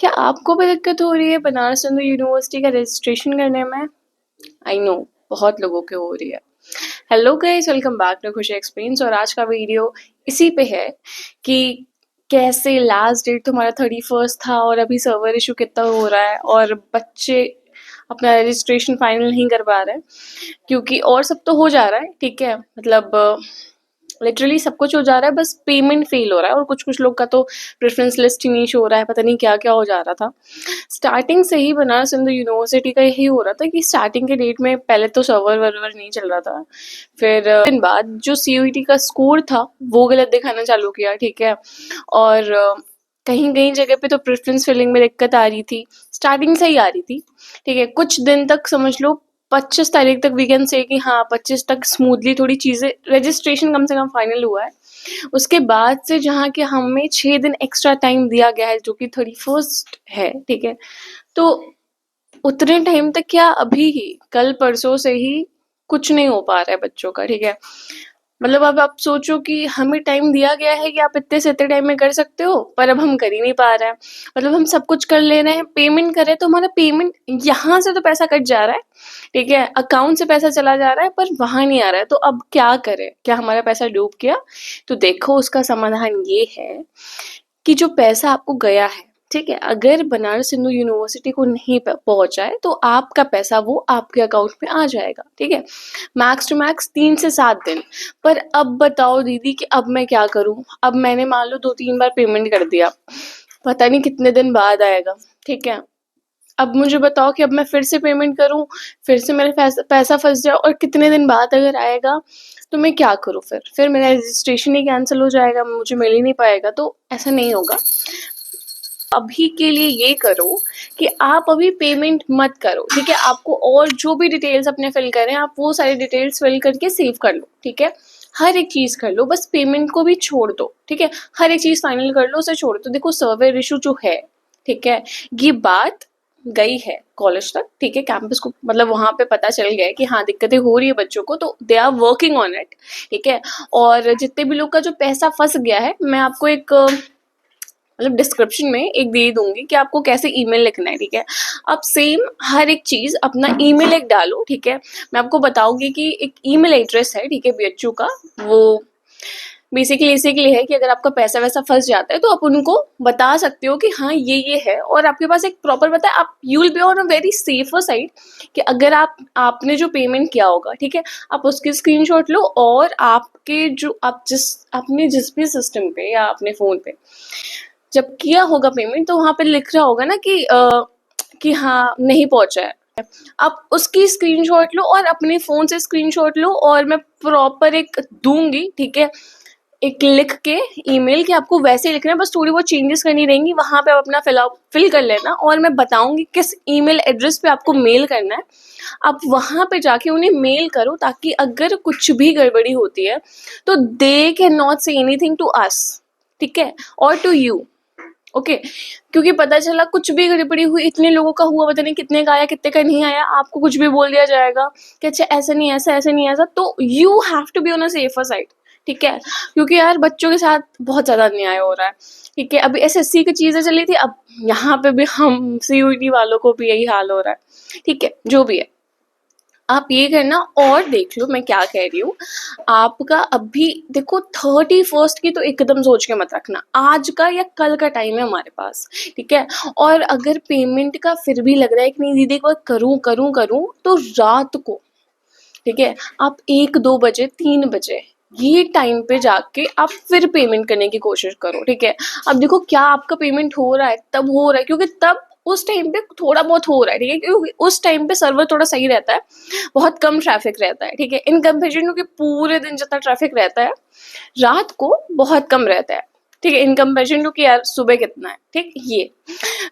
क्या आपको भी दिक्कत हो रही है बनारस हिंदू यूनिवर्सिटी का रजिस्ट्रेशन करने में? आई नो बहुत लोगों के हो रही है। Hello guys, welcome back to Khushi experience. और आज का वीडियो इसी पे है कि कैसे लास्ट डेट तुम्हारा 31 था और अभी सर्वर इशू कितना हो रहा है और बच्चे अपना रजिस्ट्रेशन फाइनल नहीं कर पा रहे हैं, क्योंकि और सब तो हो जा रहा है, ठीक है, मतलब लिटरली सब कुछ हो जा रहा है, बस पेमेंट फेल हो रहा है। और कुछ कुछ लोग का तो प्रेफरेंस लिस्ट ही नहीं शो हो रहा है, पता नहीं क्या क्या हो जा रहा था। स्टार्टिंग से ही बनारस हिंदू यूनिवर्सिटी का यही हो रहा था कि स्टार्टिंग के डेट में पहले तो सर्वर वर्वर नहीं चल रहा था, फिर दिन बाद जो सीयूईटी का स्कोर था वो गलत दिखाना चालू किया, ठीक है। और कहीं कहीं जगह पे तो प्रेफरेंस फिलिंग में दिक्कत आ रही थी, स्टार्टिंग से ही आ रही थी, ठीक है। कुछ दिन तक समझ लो 25 तारीख तक वी कैन से कि हाँ 25 तक स्मूथली थोड़ी चीज़ें रजिस्ट्रेशन कम से कम फाइनल हुआ है। उसके बाद से जहाँ कि हमें 6 दिन एक्स्ट्रा टाइम दिया गया है, जो कि 31 है, ठीक है। तो उतने टाइम तक क्या अभी ही कल परसों से ही कुछ नहीं हो पा रहा है बच्चों का, ठीक है। मतलब अब आप सोचो कि हमें टाइम दिया गया है कि आप इतने से इतने टाइम में कर सकते हो, पर अब हम कर ही नहीं पा रहे हैं। मतलब हम सब कुछ कर ले रहे हैं, पेमेंट कर रहे हैं, तो हमारा पेमेंट यहाँ से तो पैसा कट जा रहा है, ठीक है, अकाउंट से पैसा चला जा रहा है, पर वहां नहीं आ रहा है। तो अब क्या करें? क्या हमारा पैसा डूब गया? तो देखो उसका समाधान ये है कि जो पैसा आपको गया है, ठीक है, अगर बनारस हिंदू यूनिवर्सिटी को नहीं पहुंचा है तो आपका पैसा वो आपके अकाउंट में आ जाएगा, ठीक है। मैक्स टू मैक्स 3 से 7 दिन। पर अब बताओ दीदी कि अब मैं क्या करूं? अब मैंने मान लो 2-3 बार पेमेंट कर दिया, पता नहीं कितने दिन बाद आएगा, ठीक है। अब मुझे बताओ कि अब मैं फिर से पेमेंट करूं, फिर से मेरा पैसा फंस जाए और कितने दिन बाद अगर आएगा तो मैं क्या करूं? फिर मेरा रजिस्ट्रेशन ही कैंसिल हो जाएगा, मुझे मिल ही नहीं पाएगा। तो ऐसा नहीं होगा। अभी के लिए ये करो कि आप अभी पेमेंट मत करो, ठीक है। आपको और जो भी डिटेल्स अपने फिल करें, आप वो सारी डिटेल्स फिल करके सेव कर लो, ठीक है। हर एक चीज कर लो, बस पेमेंट को भी छोड़ दो, ठीक है। हर एक चीज फाइनल कर लो, उसे छोड़ दो। देखो सर्वर इशू जो है, ठीक है, ये बात गई है कॉलेज तक, ठीक है, कैंपस को, मतलब वहां पे पता चल गया है कि हाँ दिक्कतें हो रही है बच्चों को, तो they are working on it, ठीक है। और जितने भी लोग का जो पैसा फंस गया है, मैं आपको एक मतलब डिस्क्रिप्शन में एक दे दूंगी कि आपको कैसे ईमेल लिखना है, ठीक है। आप सेम हर एक चीज अपना ईमेल एक डालो, ठीक है। मैं आपको बताऊंगी कि एक ईमेल एड्रेस है, ठीक है, बीएचयू का। वो बेसिकली इसी के लिए है कि अगर आपका पैसा वैसा फंस जाता है तो आप उनको बता सकते हो कि हाँ ये है, और आपके पास एक प्रॉपर पता है, आप you will be on a very safer side कि अगर आपने जो पेमेंट किया होगा, ठीक है, आप उसकी स्क्रीनशॉट लो और आपके जो आपने जिस भी सिस्टम पे या अपने फोन पे जब किया होगा पेमेंट, तो वहां पे लिख रहा होगा ना कि हाँ नहीं पहुंचा है। आप उसकी स्क्रीनशॉट लो और अपने फोन से स्क्रीनशॉट लो, और मैं प्रॉपर एक दूंगी, ठीक है, एक लिख के ईमेल कि आपको वैसे ही लिखना है, बस थोड़ी बहुत चेंजेस करनी रहेंगी, वहां पे आप अपना फिल कर लेना, और मैं बताऊंगी किस ईमेल एड्रेस पे आपको मेल करना है। आप वहां पे जाके उन्हें मेल करो, ताकि अगर कुछ भी गड़बड़ी होती है तो they can not say anything to us, ठीक है, और टू यू, ओके। क्योंकि पता चला कुछ भी गड़बड़ी हुई, इतने लोगों का हुआ, पता नहीं कितने का आया कितने का नहीं आया, आपको कुछ भी बोल दिया जाएगा कि अच्छा ऐसा नहीं, ऐसा नहीं, ऐसा। तो you have to be on a safer side, ठीक है। क्योंकि यार बच्चों के साथ बहुत ज्यादा अन्याय हो रहा है, ठीक है। अभी एसएससी की चीजें चली थी, अब यहाँ पे भी हम सीयूईटी वालों को भी यही हाल हो रहा है, ठीक है। जो भी है, आप ये करना। और देख लो मैं क्या कह रही हूँ, आपका अभी देखो 31 की तो एकदम सोच के मत रखना, आज का या कल का टाइम है हमारे पास, ठीक है। और अगर पेमेंट का फिर भी लग रहा है कि नहीं दीदी को करूँ करूँ करूँ, तो रात को, ठीक है, आप 1-2 बजे 3 बजे ये टाइम पे जाके आप फिर पेमेंट करने की कोशिश करो, ठीक है। अब देखो क्या आपका पेमेंट हो रहा है, तब हो रहा है क्योंकि तब उस टाइम पे थोड़ा बहुत हो रहा है, ठीक है, क्योंकि उस टाइम पे सर्वर थोड़ा सही रहता है, बहुत कम ट्रैफिक रहता है, ठीक है, इन कंपेरिजन क्योंकि पूरे दिन जितना ट्रैफिक रहता है रात को बहुत कम रहता है, ठीक है, इन कंपेरिजन टू कि यार सुबह कितना है, ठीक। ये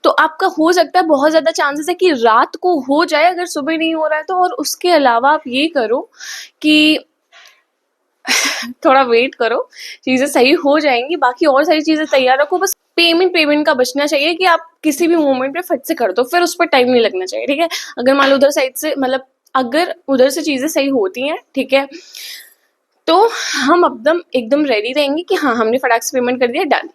तो आपका हो सकता है, बहुत ज्यादा चांसेस है कि रात को हो जाए अगर सुबह नहीं हो रहा है तो। और उसके अलावा आप ये करो कि थोड़ा वेट करो, चीजें सही हो जाएंगी, बाकी और सारी चीजें तैयार रखो, बस पेमेंट का बचना चाहिए कि आप किसी भी मोमेंट पे फट से कर दो, फिर उस पर टाइम नहीं लगना चाहिए, ठीक है। अगर मान लो उधर साइड से, मतलब अगर उधर से चीजें सही होती हैं, ठीक है, तो हम एकदम रेडी रहेंगे कि हाँ हमने फटाक से पेमेंट कर दिया, डन।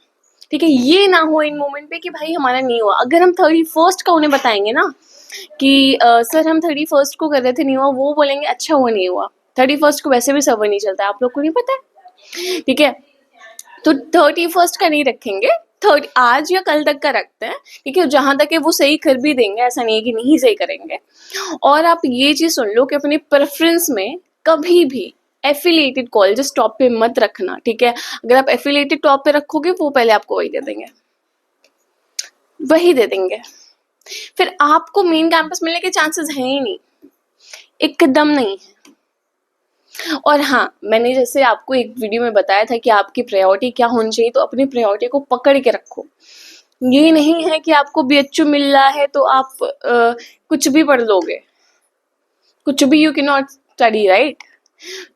ठीक है, ये ना हो इन मोमेंट पे कि भाई हमारा नहीं हुआ। अगर हम 31st का उन्हें बताएंगे ना कि सर हम 31st को कर रहे थे, नहीं हुआ, वो बोलेंगे अच्छा वो नहीं हुआ। 31st को वैसे भी सर्वर नहीं चलता है, आप लोग को नहीं पता है, ठीक है। तो 31st का नहीं रखेंगे, आज या कल तक का रखते हैं, ठीक है। जहां तक है वो सही कर भी देंगे, ऐसा नहीं है कि नहीं सही करेंगे। और आप ये चीज सुन लो कि अपनी प्रेफरेंस में कभी भी एफिलिएटेड कॉल जिस टॉप पे मत रखना, ठीक है। अगर आप एफिलिएटेड टॉप पे रखोगे वो पहले आपको वही दे देंगे, वही दे देंगे। फिर आपको मेन कैंपस मिलने के चांसेस हैं ही नहीं, एकदम नहीं है। और हाँ, मैंने जैसे आपको एक वीडियो में बताया था कि आपकी प्रायोरिटी क्या होनी चाहिए, तो अपनी प्रायोरिटी को पकड़ के रखो। ये नहीं है कि आपको बीएचयू मिल रहा है तो आप कुछ भी पढ़ लोगे, कुछ भी you can not study, right.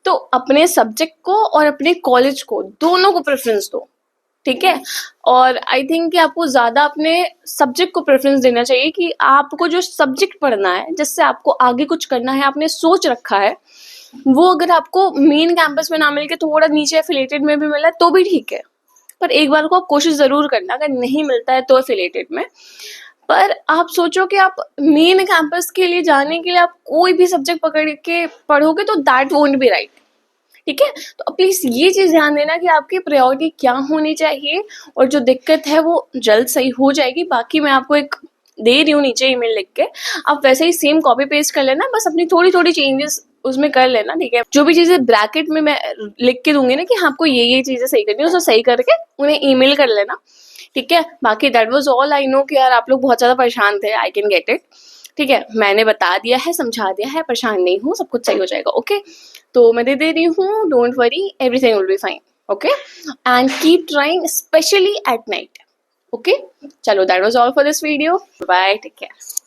तो अपने सब्जेक्ट को और अपने कॉलेज को, दोनों को प्रेफरेंस दो, ठीक है। और आई थिंक कि आपको ज़्यादा अपने सब्जेक्ट को प्रेफरेंस देना चाहिए कि आपको जो सब्जेक्ट पढ़ना है, जिससे आपको आगे कुछ करना है, आपने सोच रखा है, वो अगर आपको मेन कैंपस में ना मिल के थोड़ा नीचे एफिलेटेड में भी मिला है तो भी ठीक है, पर एक बार को आप कोशिश ज़रूर करना। अगर नहीं मिलता है तो एफिलेटेड में, पर आप सोचो कि आप मेन कैंपस के लिए जाने के लिए आप कोई भी सब्जेक्ट पकड़ के पढ़ोगे तो दैट वोंट बी राइट, ठीक है। तो प्लीज ये चीज ध्यान देना कि आपकी प्रायोरिटी क्या होनी चाहिए, और जो दिक्कत है वो जल्द सही हो जाएगी। बाकी मैं आपको एक दे रही हूँ नीचे ईमेल लिख के, आप वैसे ही सेम कॉपी पेस्ट कर लेना, बस अपनी थोड़ी थोड़ी चेंजेस उसमें कर लेना, ठीक है। जो भी चीजें ब्रैकेट में मैं लिख के दूंगी ना कि आपको ये चीजें सही करनी है, उसको सही करके उन्हें ईमेल कर लेना, ठीक है। बाकी that was all. I know कि यार आप लोग बहुत ज्यादा परेशान थे, आई कैन गेट इट, ठीक है। मैंने बता दिया है, समझा दिया है, परेशान नहीं हूँ, सब कुछ सही हो जाएगा, ओके। तो मैं दे रही हूँ, don't worry, everything will be fine, okay. And keep trying, especially at night, okay. चलो, that was all for this video, bye, take care.